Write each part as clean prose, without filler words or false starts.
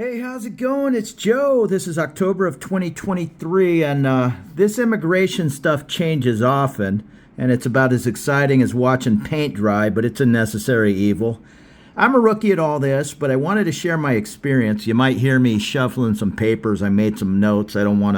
Hey, how's it going? It's Joe. This is October of 2023, and this immigration stuff changes often, and it's about as exciting as watching paint dry, but it's a necessary evil. I'm a rookie at all this, but I wanted to share my experience. You might hear me shuffling some papers. I made some notes. I don't want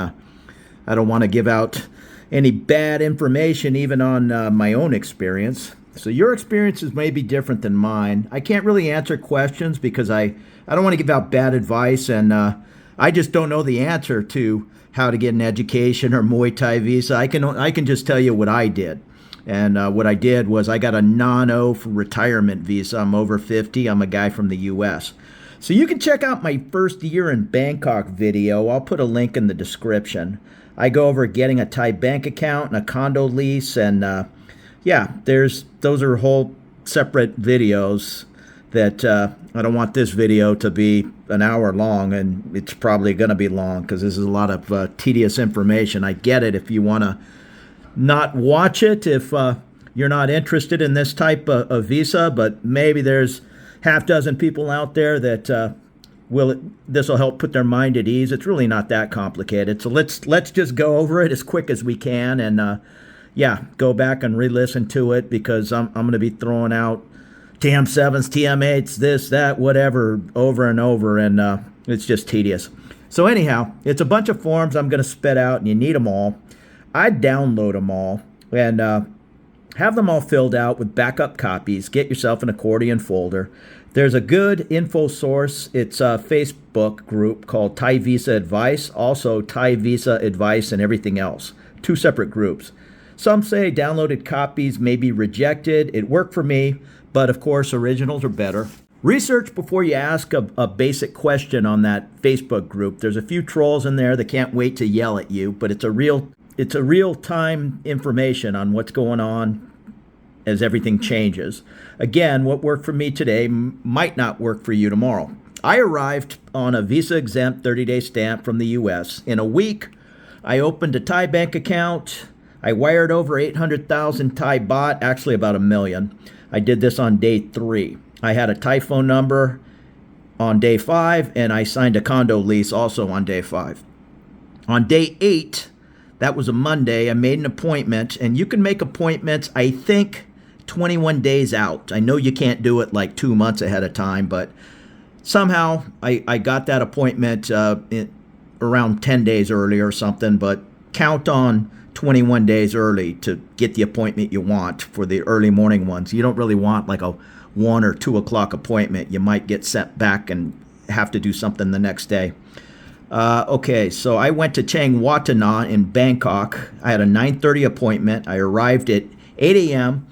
to give out any bad information, even on my own experience. So your experiences may be different than mine. I can't really answer questions because I don't want to give out bad advice, and I just don't know the answer to how to get an education or Muay Thai visa. I can just tell you what I did. And what I did was I got a non-O for retirement visa. I'm over 50. I'm a guy from the U.S. So you can check out my first year in Bangkok video. I'll put a link in the description. I go over getting a Thai bank account and a condo lease, and yeah, those are whole separate videos that I don't want this video to be an hour long, and it's probably going to be long because this is a lot of tedious information. I get it if you want to not watch it, if you're not interested in this type of visa, but maybe there's half dozen people out there that this will help put their mind at ease. It's really not that complicated. So let's just go over it as quick as we can, and yeah, go back and re-listen to it because I'm going to be throwing out TM7s, TM8s, this, that, whatever, over and over, and it's just tedious. So anyhow, it's a bunch of forms I'm going to spit out, and you need them all. I download them all and have them all filled out with backup copies. Get yourself an accordion folder. There's a good info source. It's a Facebook group called Thai Visa Advice, also Thai Visa Advice and everything else. Two separate groups. Some say downloaded copies may be rejected. It worked for me, but of course, originals are better. Research before you ask a basic question on that Facebook group. There's a few trolls in there that can't wait to yell at you, but it's a real-time information on what's going on as everything changes. Again, what worked for me today might not work for you tomorrow. I arrived on a visa-exempt 30-day stamp from the U.S. In a week, I opened a Thai bank account. I wired over 800,000 Thai baht, actually about 1 million. I did this on day 3. I had a Thai phone number on day 5, and I signed a condo lease also on day 5. On day 8, that was a Monday, I made an appointment, and you can make appointments, I think, 21 days out. I know you can't do it like 2 months ahead of time, but somehow I got that appointment around 10 days early or something, but count on 21 days early to get the appointment you want for the early morning ones. You don't really want like a 1 or 2 o'clock appointment. You might get sent back and have to do something the next day. Okay, so I went to Chiang Watana in Bangkok. I had a 9:30 appointment. I arrived at 8 a.m.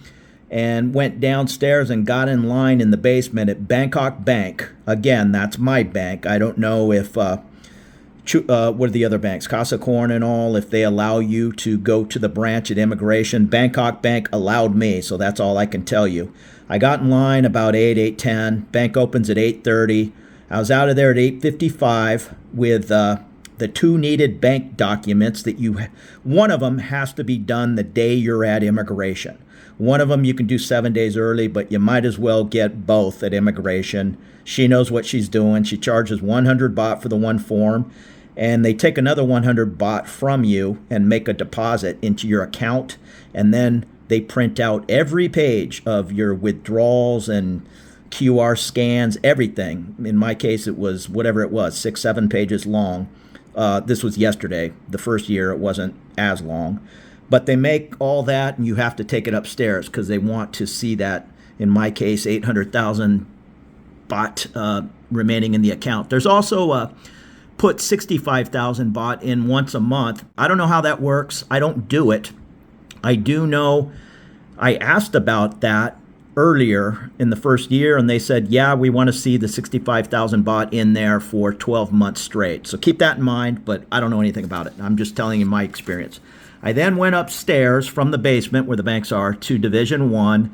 and went downstairs and got in line in the basement at Bangkok Bank. Again, that's my bank. I don't know if what are the other banks, Casa Corn and all, if they allow you to go to the branch at immigration. Bangkok Bank allowed me, so that's all I can tell you. I got in line about 8:10. Bank opens at 8:30. I was out of there at 8:55 with the 2 needed bank documents that one of them has to be done the day you're at immigration. One of them you can do 7 days early, but you might as well get both at immigration. She knows what she's doing. She charges 100 baht for the one form, and they take another 100 baht from you and make a deposit into your account, and then they print out every page of your withdrawals and QR scans, everything. In my case, it was whatever it was, 6-7 pages long. This was yesterday. The first year, it wasn't as long. But they make all that, and you have to take it upstairs because they want to see that, in my case, 800,000 baht remaining in the account. There's also put 65,000 baht in once a month. I don't know how that works. I don't do it. I do know I asked about that earlier in the first year, and they said, yeah, we want to see the 65,000 baht in there for 12 months straight. So keep that in mind, but I don't know anything about it. I'm just telling you my experience. I then went upstairs from the basement where the banks are to Division 1.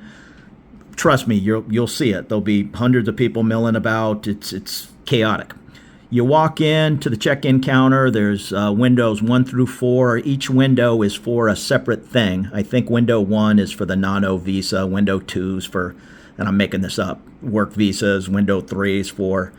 Trust me, you'll see it. There'll be hundreds of people milling about. It's chaotic. You walk in to the check-in counter. There's windows 1 through 4. Each window is for a separate thing. I think window 1 is for the non-O visa. Window 2 is for, and I'm making this up, work visas. Window 3 is for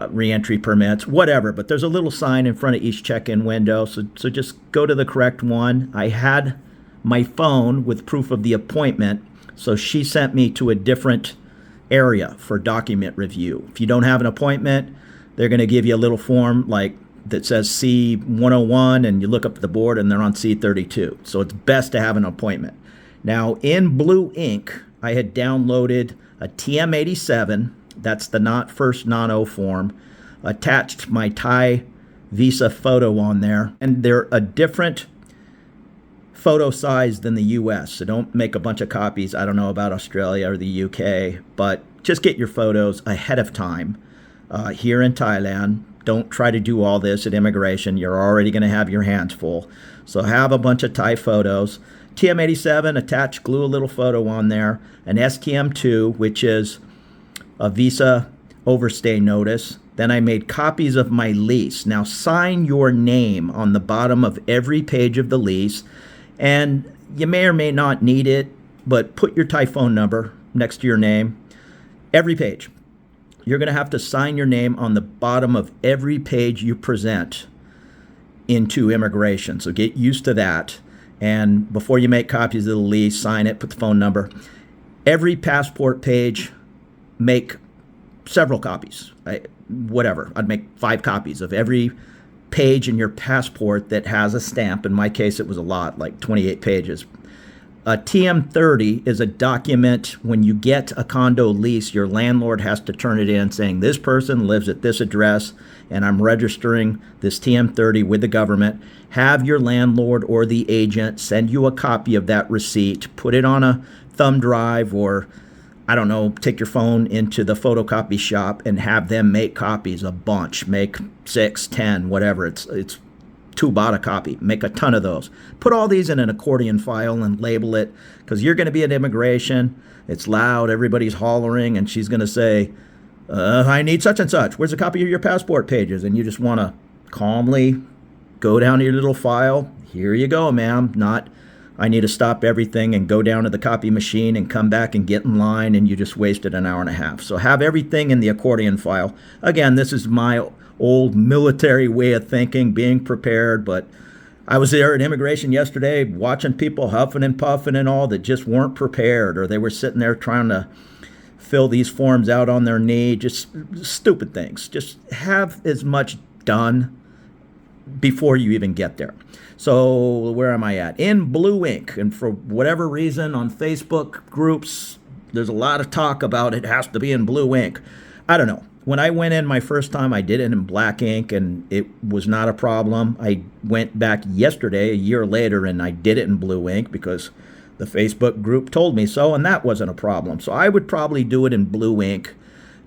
re-entry permits, whatever. But there's a little sign in front of each check-in window. So just go to the correct one. I had my phone with proof of the appointment, so she sent me to a different area for document review. If you don't have an appointment, they're going to give you a little form like that says C101, and you look up the board and they're on C32. So it's best to have an appointment. Now in blue ink, I had downloaded a TM87, that's the first non-O form, attached my Thai visa photo on there, and they're a different photo size than the US, so don't make a bunch of copies. I don't know about Australia or the UK, but just get your photos ahead of time here in Thailand. Don't try to do all this at immigration. You're already going to have your hands full. So have a bunch of Thai photos. TM87, attach, glue a little photo on there. An STM2, which is a visa overstay notice. Then I made copies of my lease. Now sign your name on the bottom of every page of the lease. And you may or may not need it, but put your Thai phone number next to your name. Every page. You're going to have to sign your name on the bottom of every page you present into immigration. So get used to that. And before you make copies of the lease, sign it, put the phone number. Every passport page, make several copies. I'd make 5 copies of every page in your passport that has a stamp. In my case, it was a lot, like 28 pages. A TM30 is a document when you get a condo lease, your landlord has to turn it in saying this person lives at this address and I'm registering this TM30 with the government. Have your landlord or the agent send you a copy of that receipt, put it on a thumb drive, or I don't know, take your phone into the photocopy shop and have them make copies, a bunch, make 6, 10, whatever. It's $2 baht a copy. Make a ton of those. Put all these in an accordion file and label it, because you're going to be at immigration. It's loud. Everybody's hollering, and she's going to say, I need such and such. Where's a copy of your passport pages? And you just want to calmly go down to your little file. Here you go, ma'am. Not, I need to stop everything and go down to the copy machine and come back and get in line, and you just wasted an hour and a half. So have everything in the accordion file. Again, this is my old military way of thinking, being prepared, but I was there at immigration yesterday watching people huffing and puffing and all that just weren't prepared, or they were sitting there trying to fill these forms out on their knee, just stupid things. Just have as much done before you even get there. So where am I at? In blue ink, and for whatever reason on Facebook groups, there's a lot of talk about it has to be in blue ink. I don't know. When I went in my first time, I did it in black ink, and it was not a problem. I went back yesterday, a year later, and I did it in blue ink because the Facebook group told me so, and that wasn't a problem. So I would probably do it in blue ink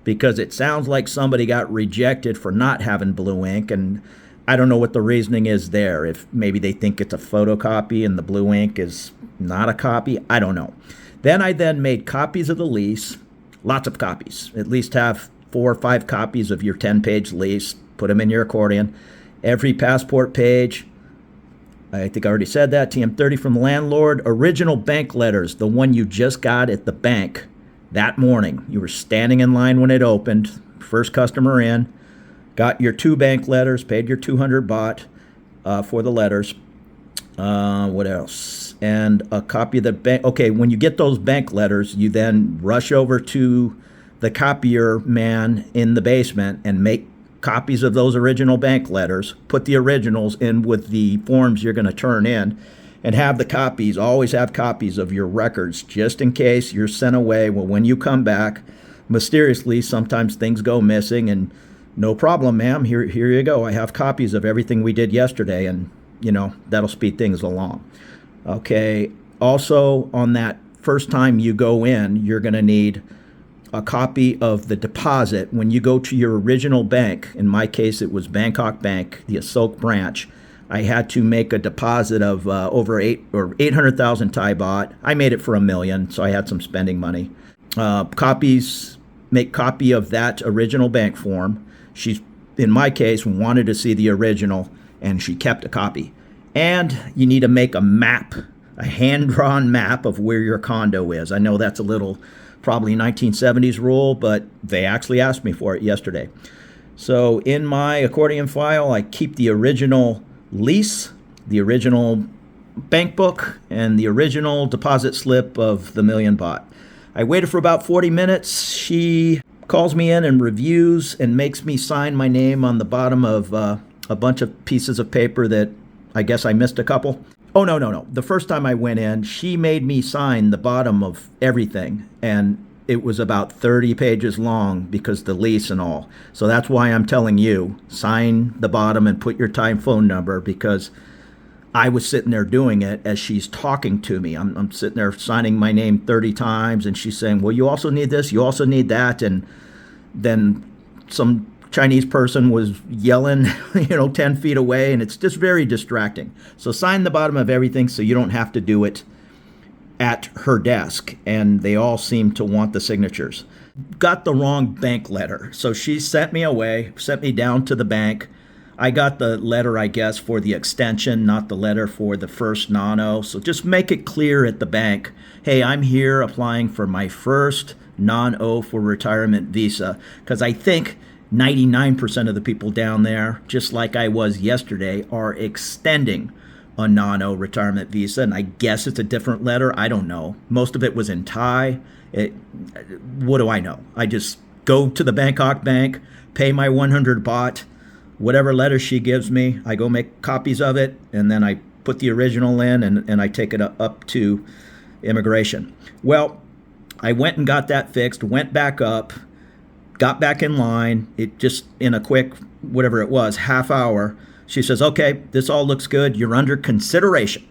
because it sounds like somebody got rejected for not having blue ink, and I don't know what the reasoning is there. If maybe they think it's a photocopy and the blue ink is not a copy, I don't know. Then I made copies of the lease, lots of copies. At least have 4 or 5 copies of your 10-page lease. Put them in your accordion. Every passport page, I think I already said that, TM30 from the landlord. Original bank letters, the one you just got at the bank that morning. You were standing in line when it opened, first customer in, got your 2 bank letters, paid your 200 baht for the letters. What else? And a copy of the bank. Okay, when you get those bank letters, you then rush over to the copier man in the basement and make copies of those original bank letters, put the originals in with the forms you're going to turn in, and have the copies, always have copies of your records, just in case you're sent away. Well, when you come back, mysteriously, sometimes things go missing, and no problem, ma'am, here you go. I have copies of everything we did yesterday, and, that'll speed things along. Okay, also, on that first time you go in, you're going to need a copy of the deposit when you go to your original bank. In my case, it was Bangkok Bank, the Asok branch. I had to make a deposit of over 800,000 Thai baht. I made it for $1 million, so I had some spending money. Make copy of that original bank form. She, in my case, wanted to see the original, and she kept a copy. And you need to make a map, a hand-drawn map of where your condo is. I know that's a little probably 1970s rule, but they actually asked me for it yesterday. So in my accordion file, I keep the original lease, the original bank book, and the original deposit slip of the million baht. I waited for about 40 minutes. She calls me in and reviews and makes me sign my name on the bottom of a bunch of pieces of paper that I guess I missed a couple. Oh, no. The first time I went in, she made me sign the bottom of everything, and it was about 30 pages long because the lease and all. So that's why I'm telling you, sign the bottom and put your Thai phone number, because I was sitting there doing it as she's talking to me. I'm sitting there signing my name 30 times, and she's saying, well, you also need this, you also need that. And then some Chinese person was yelling, 10 feet away, and it's just very distracting. So sign the bottom of everything so you don't have to do it at her desk. And they all seem to want the signatures. Got the wrong bank letter. So she sent me down to the bank. I got the letter, I guess, for the extension, not the letter for the first nano. So just make it clear at the bank, hey, I'm here applying for my first non-O for retirement visa. Because I think 99% of the people down there, just like I was yesterday, are extending a non-O retirement visa. And I guess it's a different letter. I don't know. Most of it was in Thai. What do I know? I just go to the Bangkok bank, pay my 100 baht, whatever letter she gives me, I go make copies of it, and then I put the original in, and I take it up to immigration. Well, I went and got that fixed, went back up, got back in line. It just, in a quick, whatever it was, half hour, she says, okay, this all looks good. You're under consideration.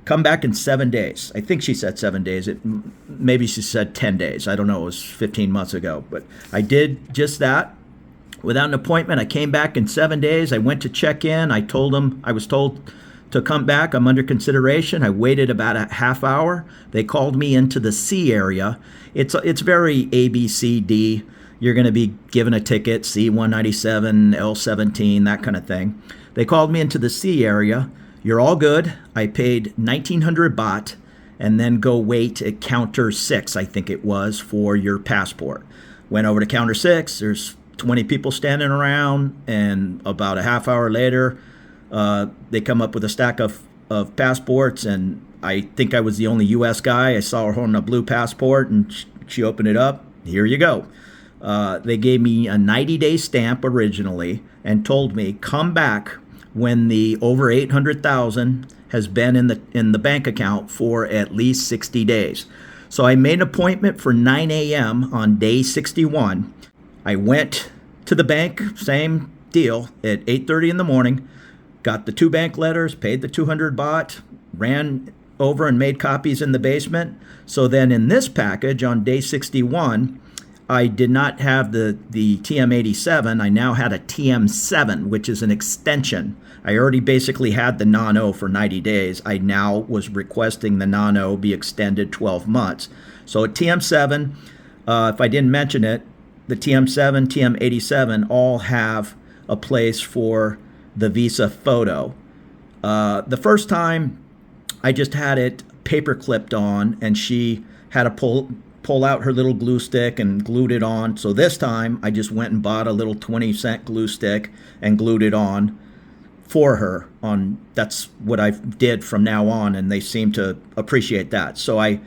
Come back in 7 days. I think she said 7 days. Maybe she said 10 days. I don't know. It was 15 months ago. But I did just that. Without an appointment, I came back in 7 days. I went to check in. I was told to come back. I'm under consideration. I waited about a half hour. They called me into the C area. It's very A, B, C, D. You're going to be given a ticket, C197, L17, that kind of thing. They called me into the C area. You're all good. I paid 1,900 baht and then go wait at counter 6, I think it was, for your passport. Went over to counter 6. There's 20 people standing around, and about a half hour later, they come up with a stack of passports, and I think I was the only U.S. guy. I saw her holding a blue passport, and she opened it up. Here you go. They gave me a 90-day stamp originally and told me, come back when the over 800,000 has been in the bank account for at least 60 days. So I made an appointment for 9 a.m. on day 61. I went to the bank, same deal, at 8:30 in the morning, got the 2 bank letters, paid the 200 baht, ran over and made copies in the basement. So then in this package on day 61, I did not have the TM87. I now had a TM7, which is an extension. I already basically had the non-O for 90 days. I now was requesting the non-O be extended 12 months. So at TM7, if I didn't mention it, the TM7, TM87 all have a place for the visa photo. The first time, I just had it paper clipped on, and she had to pull out her little glue stick and glued it on. So this time, I just went and bought a little 20-cent glue stick and glued it on for her. That's what I did from now on, and they seem to appreciate that. So I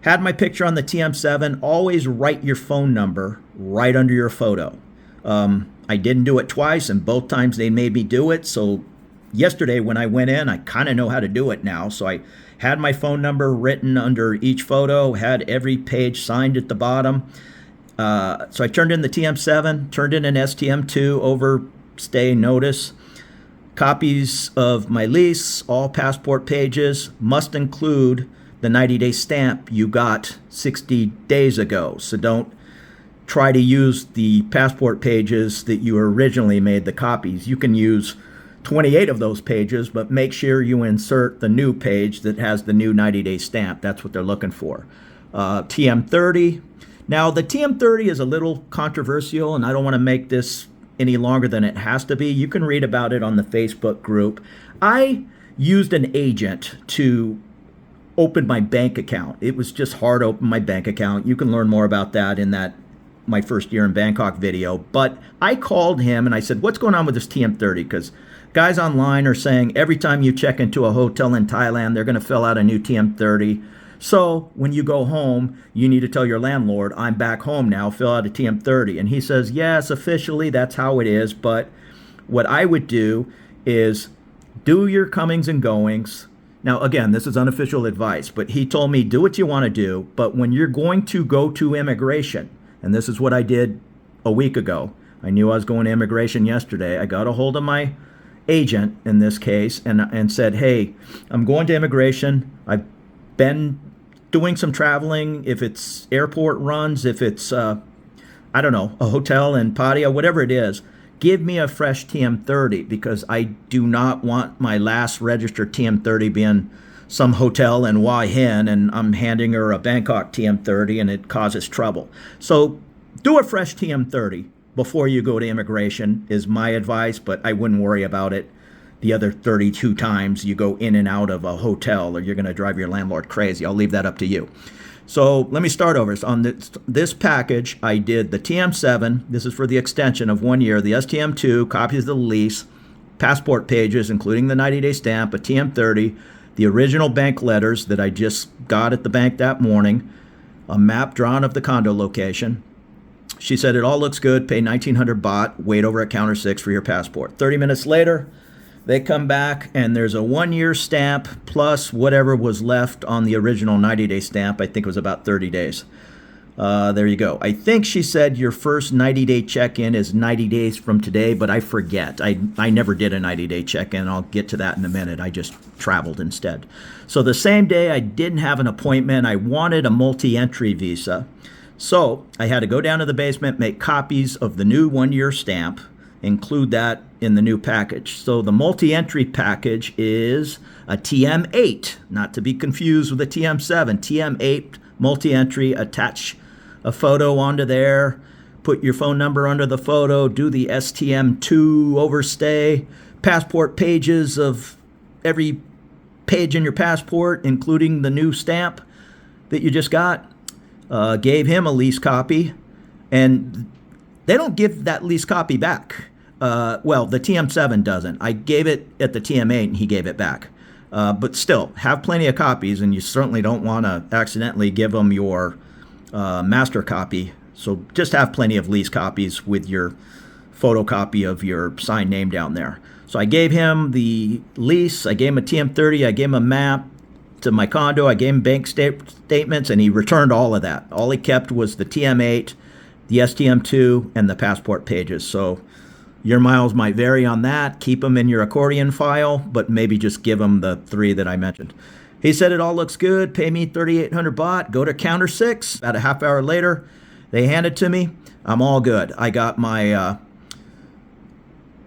had my picture on the TM7. Always write your phone number right under your photo. I didn't do it twice, and both times they made me do it. So yesterday when I went in, I kind of know how to do it now. So I had my phone number written under each photo, had every page signed at the bottom. So I turned in the TM7, turned in an STM2 overstay notice. Copies of my lease, all passport pages, must include the 90-day stamp you got 60 days ago. So don't try to use the passport pages that you originally made the copies. You can use 28 of those pages, but make sure you insert the new page that has the new 90-day stamp. That's what they're looking for. TM30. Now, the TM30 is a little controversial, and I don't want to make this any longer than it has to be. You can read about it on the Facebook group. I used an agent to open my bank account. It was just hard to open my bank account. You can learn more about that in that my first year in Bangkok video. But I called him and I said, what's going on with this TM30? Because guys online are saying every time you check into a hotel in Thailand, they're going to fill out a new TM30. So when you go home, you need to tell your landlord, I'm back home now, fill out a TM30. And he says, yes, officially that's how it is. But what I would do is do your comings and goings. Now, again, this is unofficial advice, but he told me do what you want to do. But when you're going to go to immigration, and this is what I did a week ago. I knew I was going to immigration yesterday. I got a hold of my agent in this case and said, hey, I'm going to immigration. I've been doing some traveling. If it's airport runs, if it's, I don't know, a hotel in Pattaya, whatever it is, give me a fresh TM30 because I do not want my last registered TM30 being some hotel in Hua Hin and I'm handing her a Bangkok TM30 and it causes trouble. So do a fresh TM30 before you go to immigration is my advice, but I wouldn't worry about it the other 32 times you go in and out of a hotel or you're going to drive your landlord crazy. I'll leave that up to you. So let me start over. So on this package, I did the TM7. This is for the extension of 1 year. The STM2, copies of the lease, passport pages, including the 90-day stamp, a TM30, the original bank letters that I just got at the bank that morning, a map drawn of the condo location. She said, it all looks good. Pay 1,900 baht. Wait over at counter 6 for your passport. 30 minutes later, they come back and there's a 1 year stamp plus whatever was left on the original 90-day stamp. I think it was about 30 days. There you go. I think she said your first 90-day check-in is 90 days from today, but I forget. I never did a 90-day check-in. I'll get to that in a minute. I just traveled instead. So the same day I didn't have an appointment. I wanted a multi-entry visa. So I had to go down to the basement, make copies of the new 1 year stamp, include that in the new package. So the multi-entry package is a TM8, not to be confused with a TM7. TM8 multi-entry, attach a photo onto there, put your phone number under the photo, do the STM2 overstay, passport pages of every page in your passport, including the new stamp that you just got. Gave him a lease copy, and they don't give that lease copy back. Well, the TM7 doesn't. I gave it at the TM8 and he gave it back. But still, have plenty of copies, and you certainly don't want to accidentally give them your master copy. So just have plenty of lease copies with your photocopy of your signed name down there. So I gave him the lease, I gave him a TM30, I gave him a map to my condo, I gave him bank statements, and he returned all of that. All he kept was the TM8, the STM2, and the passport pages. So your miles might vary on that. Keep them in your accordion file, but maybe just give them the 3 that I mentioned. He said it all looks good. Pay me 3,800 baht. Go to counter 6. About a half hour later, they hand it to me. I'm all good. I got my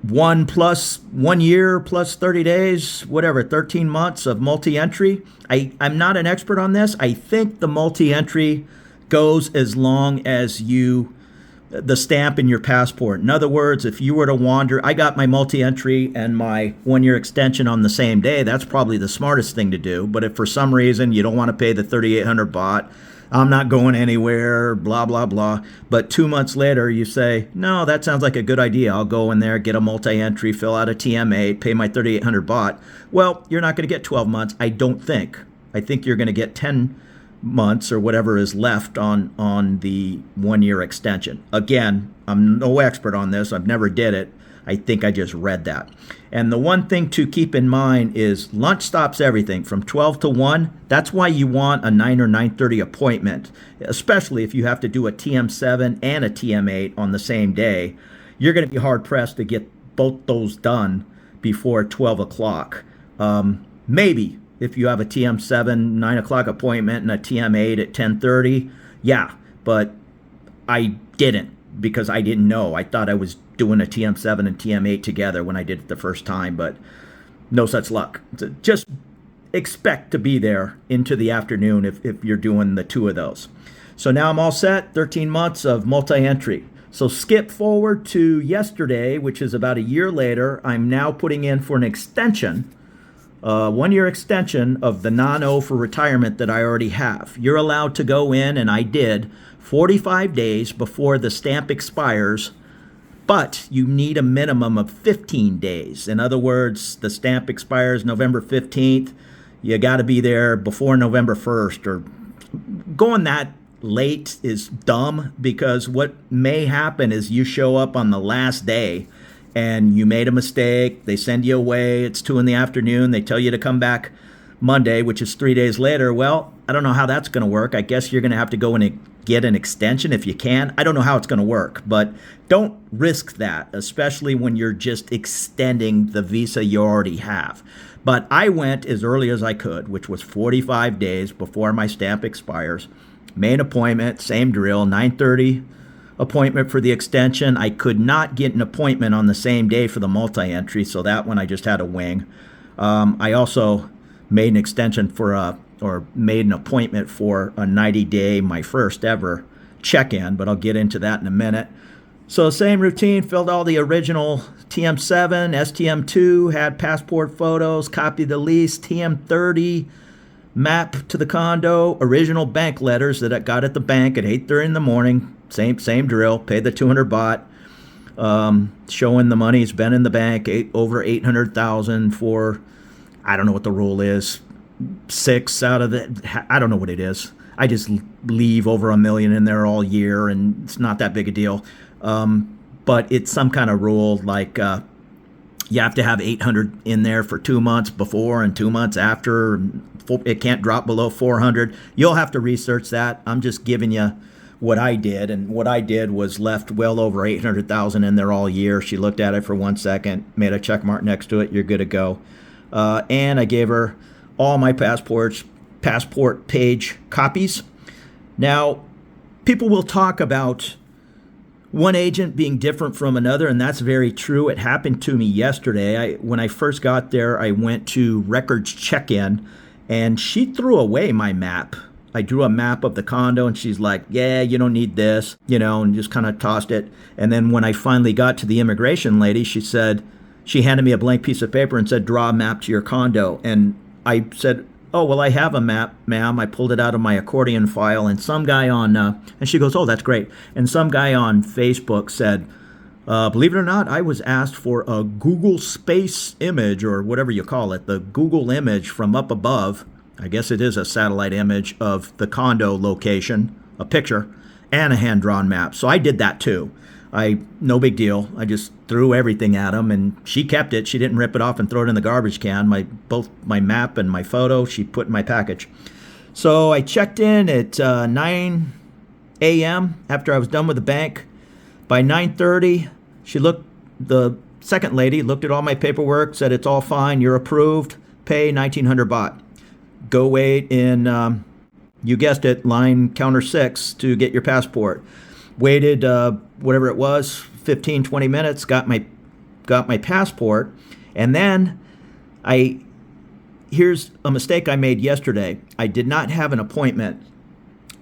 1 year plus 30 days, whatever, 13 months of multi-entry. I'm not an expert on this. I think the multi-entry goes as long as the stamp in your passport. In other words, if you were to wander, I got my multi-entry and my 1 year extension on the same day. That's probably the smartest thing to do. But if for some reason you don't want to pay the 3,800 baht, I'm not going anywhere, blah, blah, blah. But 2 months later, you say, no, that sounds like a good idea. I'll go in there, get a multi-entry, fill out a TM8, pay my 3,800 baht. Well, you're not going to get 12 months, I don't think. I think you're going to get 10 months or whatever is left on the 1 year extension. Again, I'm no expert on this. I've never did it. I think I just read that. And the one thing to keep in mind is lunch stops everything from 12 to 1. That's why you want a 9 or 9:30 appointment, especially if you have to do a TM7 and a TM8 on the same day. You're going to be hard pressed to get both those done before 12 o'clock. Maybe if you have a TM7 9 o'clock appointment and a TM8 at 10:30, yeah, but I didn't because I didn't know. I thought I was doing a TM7 and TM8 together when I did it the first time, but no such luck. So just expect to be there into the afternoon if you're doing the 2 of those. So now I'm all set, 13 months of multi-entry. So skip forward to yesterday, which is about a year later. I'm now putting in for an extension a 1-year extension of the non-O for retirement that I already have. You're allowed to go in, and I did, 45 days before the stamp expires, but you need a minimum of 15 days. In other words, the stamp expires November 15th. You got to be there before November 1st, or going that late is dumb, because what may happen is you show up on the last day and you made a mistake. They send you away. It's 2 p.m. They tell you to come back Monday, which is 3 days later. Well, I don't know how that's going to work. I guess you're going to have to go in and get an extension if you can. I don't know how it's going to work, but don't risk that, especially when you're just extending the visa you already have. But I went as early as I could, which was 45 days before my stamp expires. Made an appointment, same drill, 9:30 appointment for the extension. I could not get an appointment on the same day for the multi-entry, so that one I just had to wing. I also made an extension made an appointment for a 90-day, my first ever check-in, but I'll get into that in a minute. So same routine, filled all the original TM7, STM2, had passport photos, copied the lease, TM30, map to the condo, original bank letters that I got at the bank at 8:30 in the morning, same drill, paid the 200 baht, showing the money's been in the bank, over 800,000 for, I don't know what the rule is, 6 out of the, I don't know what it is. I just leave over $1 million in there all year, and it's not that big a deal. But it's some kind of rule, like you have to have 800 in there for 2 months before and 2 months after. It can't drop below 400. You'll have to research that. I'm just giving you what I did, and what I did was left well over 800,000 in there all year. She looked at it for 1 second, made a check mark next to it. You're good to go. And I gave her all my passport page copies. Now, people will talk about one agent being different from another, and that's very true. It happened to me yesterday. When I first got there, I went to records check-in, and she threw away my map. I drew a map of the condo, and she's like, yeah, you don't need this, and just kind of tossed it. And then when I finally got to the immigration lady, she handed me a blank piece of paper and said, draw a map to your condo. And I said, oh, well, I have a map, ma'am. I pulled it out of my accordion file, and some guy and she goes, oh, that's great. And some guy on Facebook said, believe it or not, I was asked for a Google Space image, or whatever you call it, the Google image from up above. I guess it is a satellite image of the condo location, a picture, and a hand-drawn map. So I did that too. No big deal. I just threw everything at him, and she kept it. She didn't rip it off and throw it in the garbage can. Both my map and my photo, she put in my package. So I checked in at 9 a.m. after I was done with the bank. By 9:30, the second lady looked at all my paperwork, said it's all fine, you're approved, pay 1,900 baht. Go wait in, you guessed it, line counter 6 to get your passport. Waited, whatever it was, 15, 20 minutes, got my passport, and then here's a mistake I made yesterday. I did not have an appointment,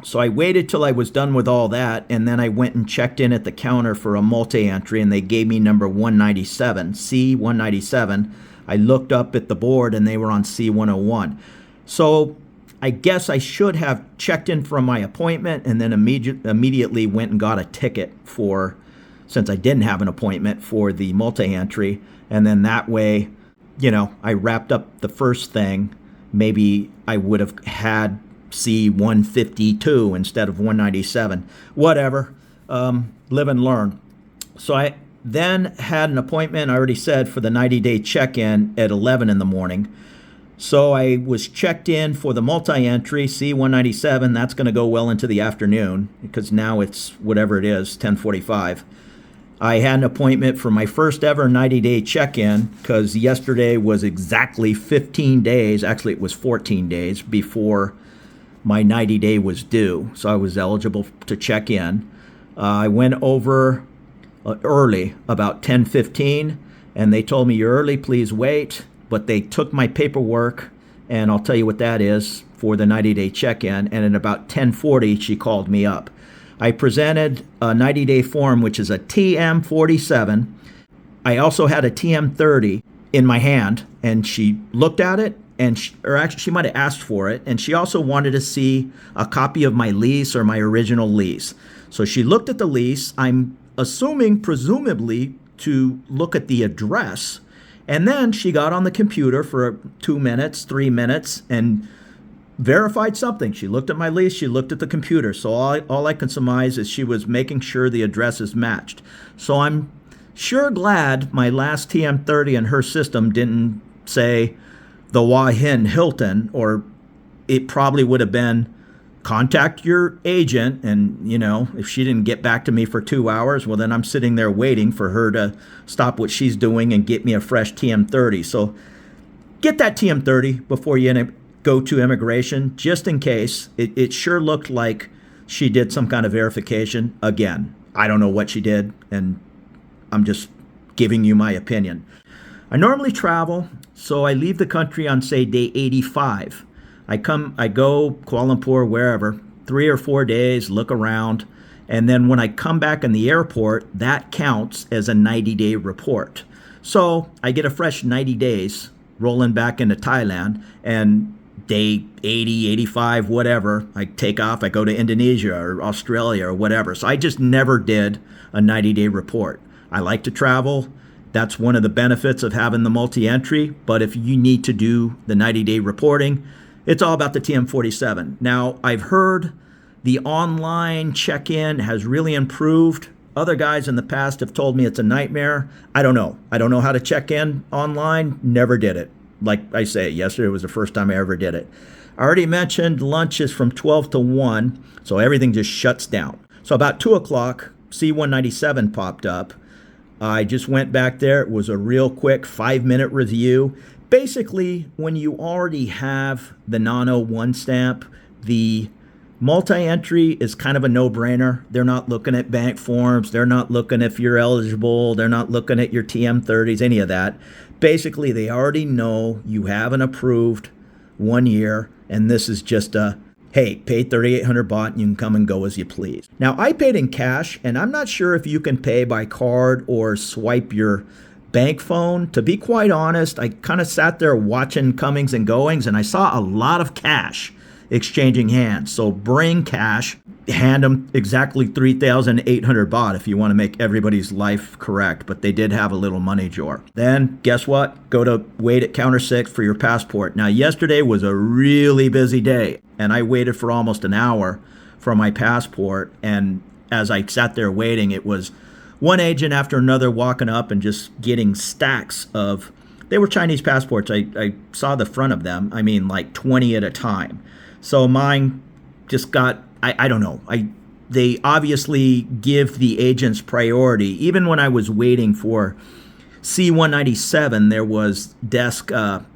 so I waited till I was done with all that, and then I went and checked in at the counter for a multi-entry, and they gave me number 197, C197. I looked up at the board, and they were on C101. So I guess I should have checked in from my appointment and then immediately went and got a ticket since I didn't have an appointment, for the multi-entry. And then that way, I wrapped up the first thing. Maybe I would have had C152 instead of 197. Whatever. Live and learn. So I then had an appointment, I already said, for the 90-day check-in at 11 in the morning. So I was checked in for the multi-entry, C197. That's going to go well into the afternoon, because now it's whatever it is, 10:45. I had an appointment for my first ever 90-day check-in, because yesterday was exactly 15 days. Actually, it was 14 days before my 90-day was due. So I was eligible to check in. I went over early, about 10:15, and they told me, you're early, please wait. But they took my paperwork, and I'll tell you what that is, for the 90-day check-in, and at about 10:40, she called me up. I presented a 90-day form, which is a TM47. I also had a TM30, in my hand, and she looked at it, and or actually she might have asked for it, and she also wanted to see a copy of my lease or my original lease. So she looked at the lease, I'm assuming presumably to look at the address, and then she got on the computer for 2 minutes, 3 minutes, and verified something. She looked at my lease, she looked at the computer. So all I can surmise is she was making sure the address is matched. So I'm sure glad my last TM30 in her system didn't say the Hua Hin Hilton, or it probably would have been contact your agent. And, if she didn't get back to me for 2 hours, well, then I'm sitting there waiting for her to stop what she's doing and get me a fresh TM30. So get that TM30 before you go to immigration, just in case. It sure looked like she did some kind of verification. Again, I don't know what she did, and I'm just giving you my opinion. I normally travel, so I leave the country on, say, day 85. I go Kuala Lumpur, wherever, 3 or 4 days, look around, and then when I come back in the airport, that counts as a 90-day report. So I get a fresh 90 days rolling back into Thailand, and day 80, 85, whatever, I take off, I go to Indonesia or Australia or whatever. So I just never did a 90-day report. I like to travel. That's one of the benefits of having the multi-entry. But if you need to do the 90-day reporting, it's all about the TM47. Now, I've heard the online check-in has really improved. Other guys in the past have told me it's a nightmare. I don't know. I don't know how to check in online. Never did it. Like I say, yesterday was the first time I ever did it. I already mentioned lunch is from 12 to 1, so everything just shuts down. So about 2 o'clock, C-197 popped up. I just went back there. It was a real quick 5-minute review. Basically, when you already have the non-01 stamp, the multi-entry is kind of a no-brainer. They're not looking at bank forms. They're not looking if you're eligible. They're not looking at your TM30s, any of that. Basically, they already know you have an approved 1 year, and this is just a, hey, pay 3,800 baht and you can come and go as you please. Now, I paid in cash, and I'm not sure if you can pay by card or swipe your bank phone. To be quite honest, I kind of sat there watching comings and goings, and I saw a lot of cash exchanging hands. So bring cash, hand them exactly 3,800 baht if you want to make everybody's life correct. But they did have a little money drawer. Then guess what? Go to wait at counter 6 for your passport. Now, yesterday was a really busy day, and I waited for almost an hour for my passport. And as I sat there waiting, it was one agent after another walking up and just getting stacks of, they were Chinese passports. I saw the front of them. I mean, like 20 at a time. So mine just got, I don't know. They obviously give the agents priority. Even when I was waiting for C-197, there was desk 5,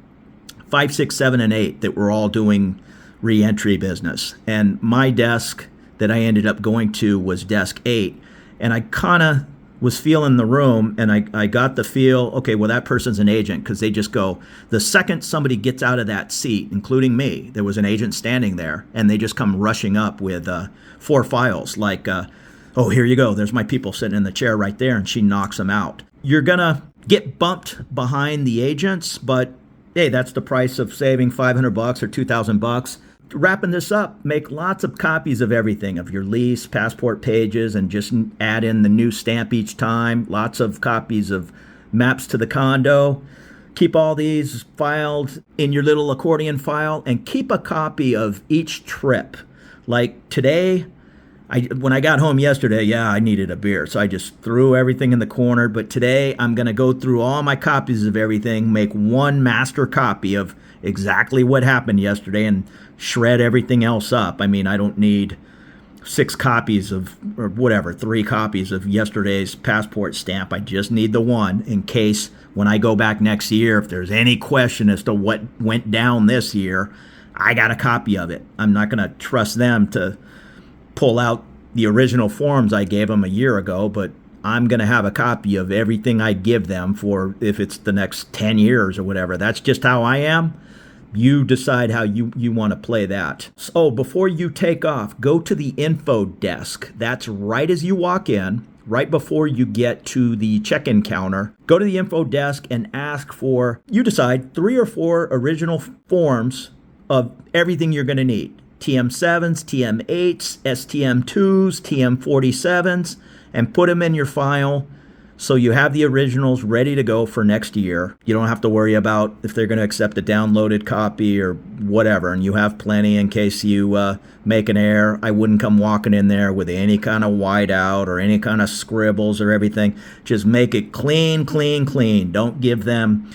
6, 7, and 8 that were all doing re-entry business. And my desk that I ended up going to was desk 8. And I kind of was feeling the room, and I got the feel, okay, well, that person's an agent, because they just go, the second somebody gets out of that seat, including me, there was an agent standing there, and they just come rushing up with 4 files, like, oh, here you go, there's my people sitting in the chair right there, and she knocks them out. You're going to get bumped behind the agents, but hey, that's the price of saving 500 bucks or 2,000 bucks. Wrapping this up, make lots of copies of everything, of your lease, passport pages, and just add in the new stamp each time. Lots of copies of maps to the condo. Keep all these filed in your little accordion file, and keep a copy of each trip. Like today, when I got home yesterday, I needed a beer, so I just threw everything in the corner. But today, I'm going to go through all my copies of everything, make one master copy of exactly what happened yesterday, and shred everything else up. I mean, I don't need 6 copies of, or whatever, 3 copies of yesterday's passport stamp. I just need the one in case when I go back next year, if there's any question as to what went down this year, I got a copy of it. I'm not going to trust them to pull out the original forms I gave them a year ago, but I'm going to have a copy of everything I give them for if it's the next 10 years or whatever. That's just how I am. You decide how you want to play that. So before you take off, go to the info desk. That's right as you walk in, right before you get to the check-in counter. Go to the info desk and ask for, you decide, 3 or 4 original forms of everything you're going to need. TM7s, TM8s, STM2s, TM47s, and put them in your file so you have the originals ready to go for next year. You don't have to worry about if they're going to accept a downloaded copy or whatever, and you have plenty in case you make an error. I wouldn't come walking in there with any kind of whiteout or any kind of scribbles or everything. Just make it clean, clean, clean. Don't give them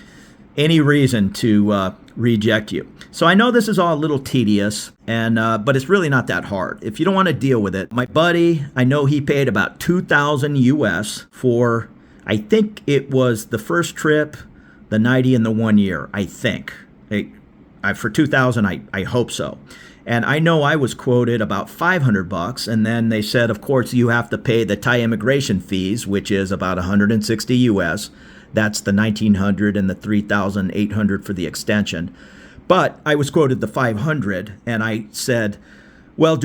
any reason to reject you. So I know this is all a little tedious, and but it's really not that hard. If you don't want to deal with it, my buddy, I know he paid about $2,000 US for, I think it was the first trip, the 90 and the 1 year, I think. For $2,000, I hope so. And I know I was quoted about $500, and then they said, of course, you have to pay the Thai immigration fees, which is about 160 US. That's the 1,900 and the 3,800 for the extension. But I was quoted the 500, and I said, well,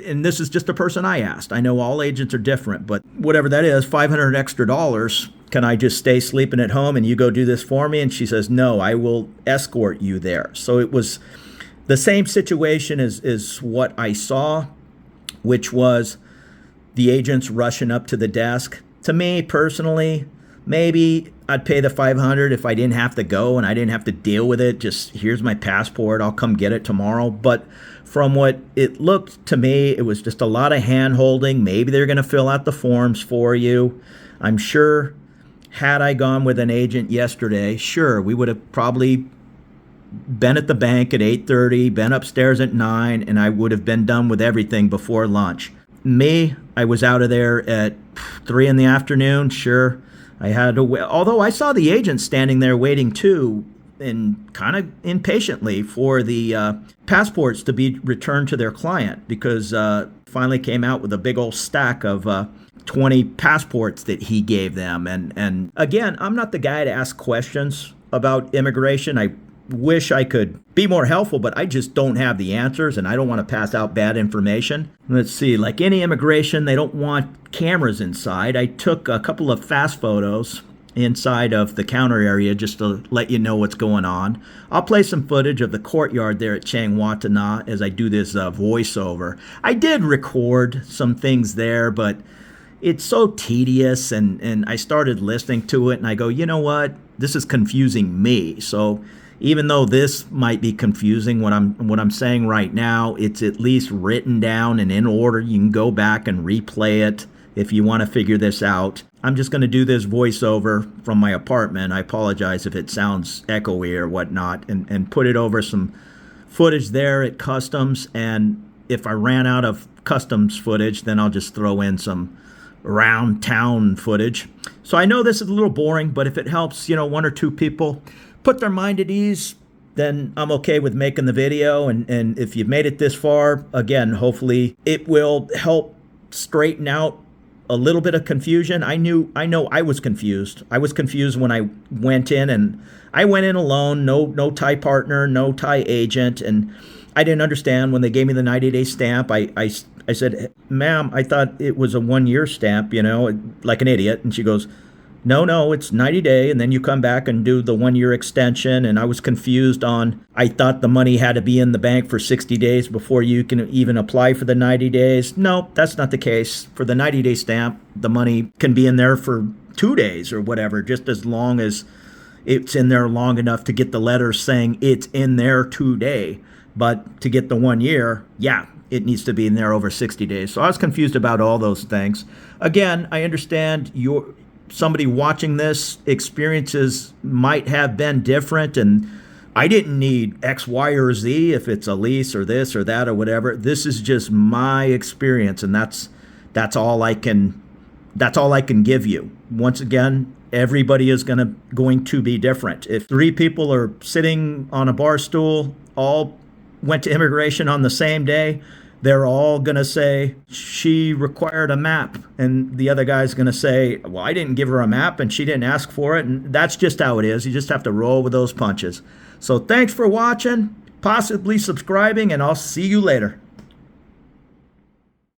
and this is just a person I asked. I know all agents are different, but whatever that is, $500 extra dollars, can I just stay sleeping at home and you go do this for me? And she says, no, I will escort you there. So it was the same situation as what I saw, which was the agents rushing up to the desk. To me personally, maybe I'd pay the $500 if I didn't have to go and I didn't have to deal with it. Just, here's my passport, I'll come get it tomorrow. But from what it looked to me, it was just a lot of hand-holding. Maybe they're going to fill out the forms for you. I'm sure had I gone with an agent yesterday, sure, we would have probably been at the bank at 8:30, been upstairs at 9, and I would have been done with everything before lunch. Me, I was out of there at 3 in the afternoon, sure. I had to wait, although I saw the agent standing there waiting too, and kind of impatiently for the passports to be returned to their client, because finally came out with a big old stack of 20 passports that he gave them. And again, I'm not the guy to ask questions about immigration. I wish I could be more helpful, but I just don't have the answers, and I don't want to pass out bad information. Let's see, like any immigration, they don't want cameras inside. I took a couple of fast photos inside of the counter area just to let you know what's going on. I'll play some footage of the courtyard there at Chiang Watana as I do this voiceover. I did record some things there, but it's so tedious, and I started listening to it, and I go, you know what? This is confusing me. So even though this might be confusing, what I'm saying right now, it's at least written down and in order. You can go back and replay it if you want to figure this out. I'm just going to do this voiceover from my apartment. I apologize if it sounds echoey or whatnot, and put it over some footage there at customs. And if I ran out of customs footage, then I'll just throw in some around town footage. So I know this is a little boring, but if it helps, 1 or 2 people put their mind at ease, then I'm okay with making the video. And if you've made it this far, again, hopefully it will help straighten out a little bit of confusion. I know I was confused. I was confused when I went in, and I went in alone, no Thai partner, no Thai agent, and I didn't understand when they gave me the 90-day stamp. I said, ma'am, I thought it was a 1-year stamp, like an idiot. And she goes, no, it's 90-day, and then you come back and do the 1-year extension. And I was confused I thought the money had to be in the bank for 60 days before you can even apply for the 90 days. No, that's not the case. For the 90-day stamp, the money can be in there for 2 days or whatever, just as long as it's in there long enough to get the letter saying it's in there today. But to get the 1 year, yeah, it needs to be in there over 60 days. So I was confused about all those things. Again, I understand somebody watching this experiences might have been different, and I didn't need X, Y, or Z if it's a lease or this or that or whatever. This is just my experience, and that's all I can give you. Once again, everybody is going to be different. If 3 people are sitting on a bar stool, all went to immigration on the same day, they're all going to say, she required a map. And the other guy's going to say, well, I didn't give her a map and she didn't ask for it. And that's just how it is. You just have to roll with those punches. So thanks for watching, possibly subscribing, and I'll see you later.